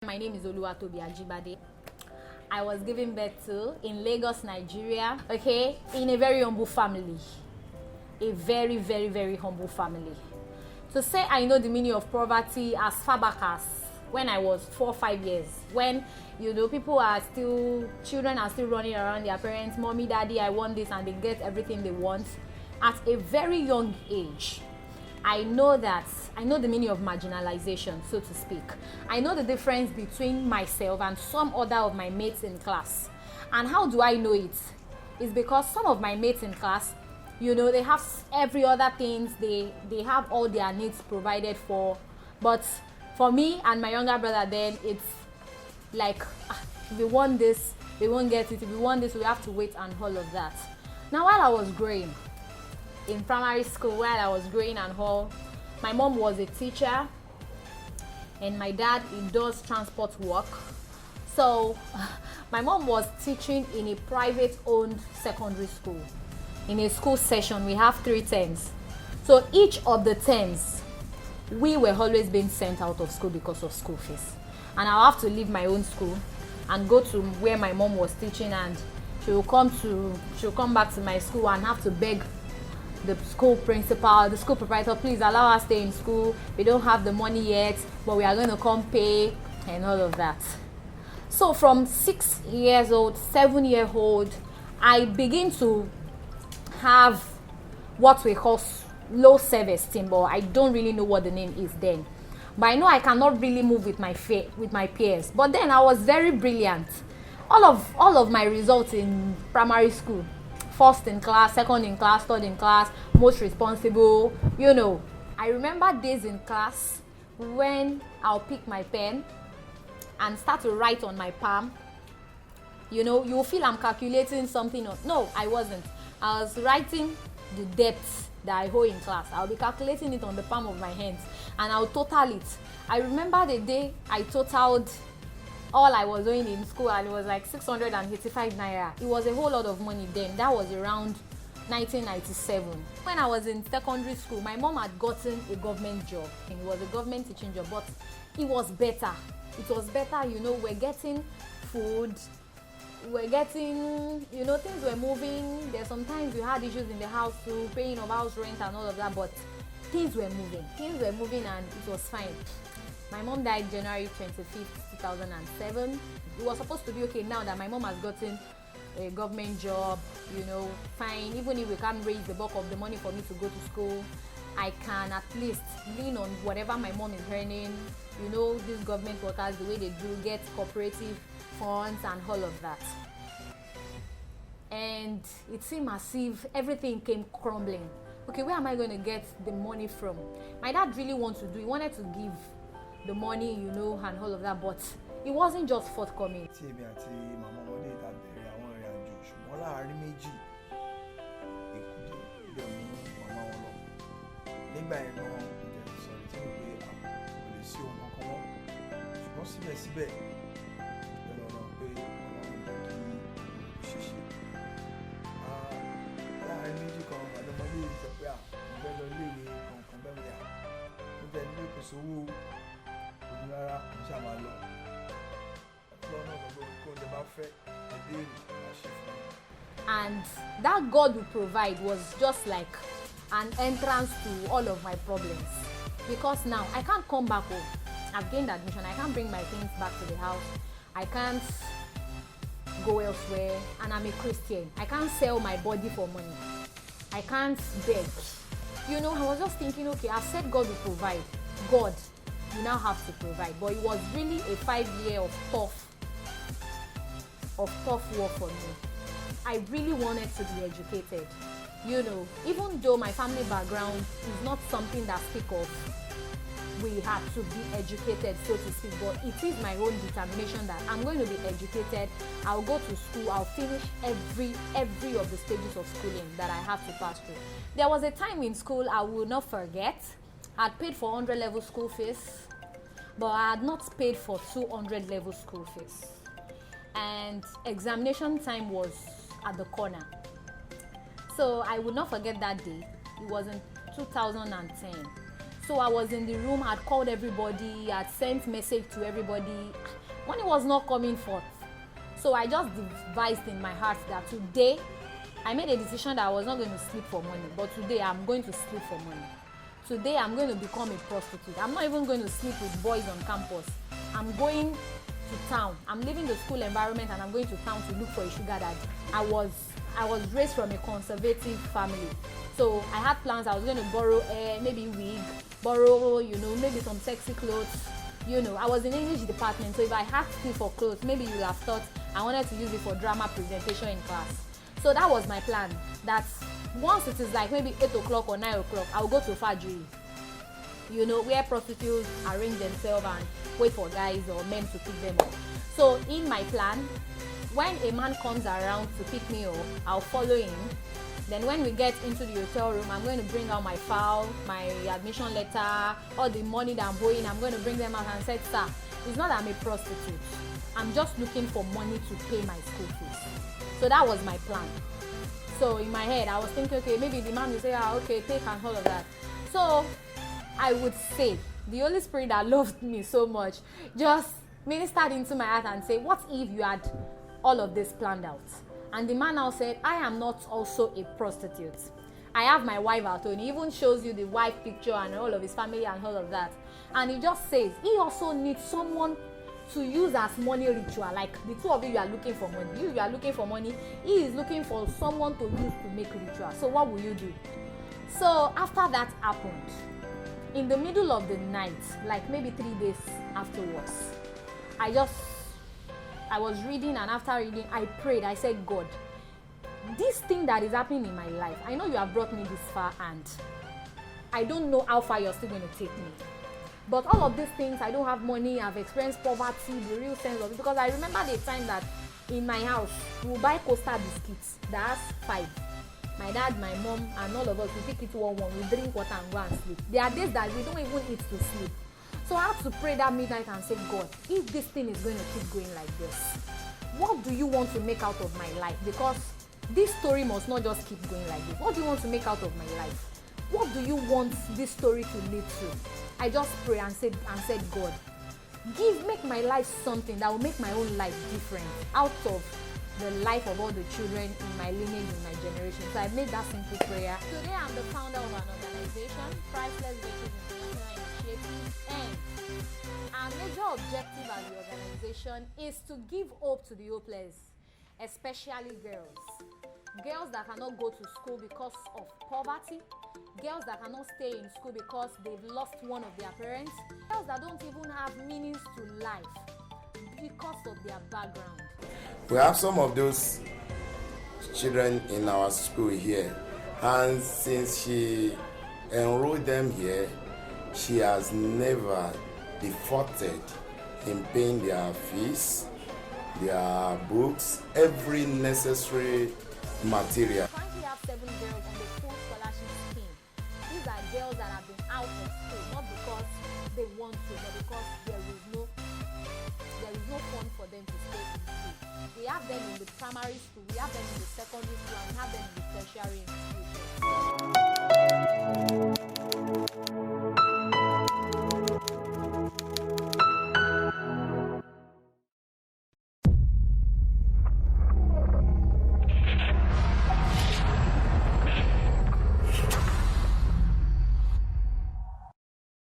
My name is Oluwatobi Ajibade. I was given birth to in Lagos, Nigeria, okay, in a very humble family. A very, very, very humble family. To say I know the meaning of poverty as far back as when I was 4 or 5 years, when children are still running around their parents, mommy, daddy, I want this, and they get everything they want at a very young age. I know the meaning of marginalization, so to speak. I know the difference between myself and some other of my mates in class. And how do I know it? It's because some of my mates in class, they have every other things, they have all their needs provided for. But for me and my younger brother, then it's like, if we want this, they won't get it. If we want this, we have to wait and all of that. Now, while I was growing in primary school, and all, my mom was a teacher and my dad, he does transport work. So my mom was teaching in a private owned secondary school. In a school session, we have 3 terms. So each of the terms, we were always being sent out of school because of school fees. And I'll have to leave my own school and go to where my mom was teaching, and she'll come back to my school and have to beg the school principal, the school proprietor, please allow us to stay in school. We don't have the money yet, but we are going to come pay, and all of that. So from 6 years old, 7-year-old, I begin to have what we call low self-esteem, but I don't really know what the name is then. But I know I cannot really move with my peers. But then I was very brilliant. All of my results in primary school, first in class, second in class, third in class, most responsible, I remember days in class when I'll pick my pen and start to write on my palm. You feel I'm calculating something. No, I wasn't. I was writing the depths that I hold in class. I'll be calculating it on the palm of my hands and I'll total it. I remember the day I totaled all I was doing in school, and it was like 685 naira. It was a whole lot of money then. That was around 1997. When I was in secondary school, my mom had gotten a government job, and it was a government teaching job, but it was better. We're getting food, we're getting, things were moving. There's sometimes we had issues in the house too, paying of house rent and all of that, but things were moving and it was fine. My mom died January 25th, 2007. It was supposed to be okay now that my mom has gotten a government job, fine. Even if we can't raise the bulk of the money for me to go to school, I can at least lean on whatever my mom is earning. These government workers, the way they do, get cooperative funds and all of that. And it seemed as if everything came crumbling. Okay, where am I going to get the money from? My dad really he wanted to give the money, and all of that, but it wasn't just forthcoming. And that God will provide was just like an entrance to all of my problems, because now I can't come back home. I've gained admission. I can't bring my things back to the house. I can't go elsewhere, and I'm a Christian. I can't sell my body for money. I can't beg. I was just thinking, okay, I've said God will provide. God, you now have to provide. But it was really a 5 year of tough work for me. I really wanted to be educated. Even though my family background is not something that speak of we had to be educated, so to speak, but it is my own determination that I'm going to be educated. I'll go to school. I'll finish every of the stages of schooling that I have to pass through. There was a time in school I will not forget. I'd paid for 100 level school fees, but I had not paid for 200 level school fees. And examination time was at the corner. So I will not forget that day. It was in 2010. So I was in the room, had called everybody, had sent message to everybody. Money was not coming forth. So I just devised in my heart that today, I made a decision that I was not going to sleep for money, but today I'm going to sleep for money. Today I'm going to become a prostitute. I'm not even going to sleep with boys on campus. I'm going to town. I'm leaving the school environment and I'm going to town to look for a sugar daddy. I was raised from a conservative family. So I had plans. I was going to borrow maybe wig, borrow, maybe some sexy clothes. I was in English department, so if I had to for clothes, maybe you would have thought I wanted to use it for drama presentation in class. So that was my plan. That once it is like maybe 8 o'clock or 9 o'clock, I'll go to Fajri. Where prostitutes arrange themselves and wait for guys or men to pick them up. So in my plan, when a man comes around to pick me up, I'll follow him. Then when we get into the hotel room, I'm going to bring out my file, my admission letter, all the money that I'm owing. I'm going to bring them out and say, sir, it's not that I'm a prostitute. I'm just looking for money to pay my school fees. So that was my plan. So in my head, I was thinking, okay, maybe the man will say, okay, take and all of that. So I would say the Holy Spirit that loved me so much just ministered into my heart and say, what if you had all of this planned out? And the man now said, I am not also a prostitute. I have my wife at home. He even shows you the wife picture and all of his family and all of that. And he just says, he also needs someone to use as money ritual. Like the two of you are looking for money. You are looking for money. He is looking for someone to use to make ritual. So what will you do? So after that happened, in the middle of the night, like maybe 3 days afterwards, I was reading, and after reading, I prayed. I said, God, this thing that is happening in my life, I know you have brought me this far, and I don't know how far you're still going to take me. But all of these things, I don't have money, I've experienced poverty, the real sense of it. Because I remember the time that in my house, we would buy Costa biscuits. That's 5. My dad, my mom, and all of us, we pick it 1-1. We drink water and go and sleep. There are days that we don't even eat to sleep. So I had to pray that midnight and say, God, if this thing is going to keep going like this, what do you want to make out of my life? Because this story must not just keep going like this. What do you want to make out of my life? What do you want this story to lead to? I just pray and said, God, make my life something that will make my own life different out of the life of all the children in my lineage, in my generation. So I made that simple prayer. Today I'm the founder of an organization, Priceless International Initiative, and our major objective as the organization is to give hope to the hopeless, especially girls. Girls that cannot go to school because of poverty, girls that cannot stay in school because they've lost one of their parents, girls that don't even have meanings to life because of their background. We have some of those children in our school here, and since she enrolled them here, she has never defaulted in paying their fees, their books, every necessary material. We currently have 7 girls on the full scholarship scheme. These are girls that have been out of school, not because they want to, but because there is no fund for them to stay in school. We have them in the primary school, we have them in the secondary school, and we have them in the tertiary institutions.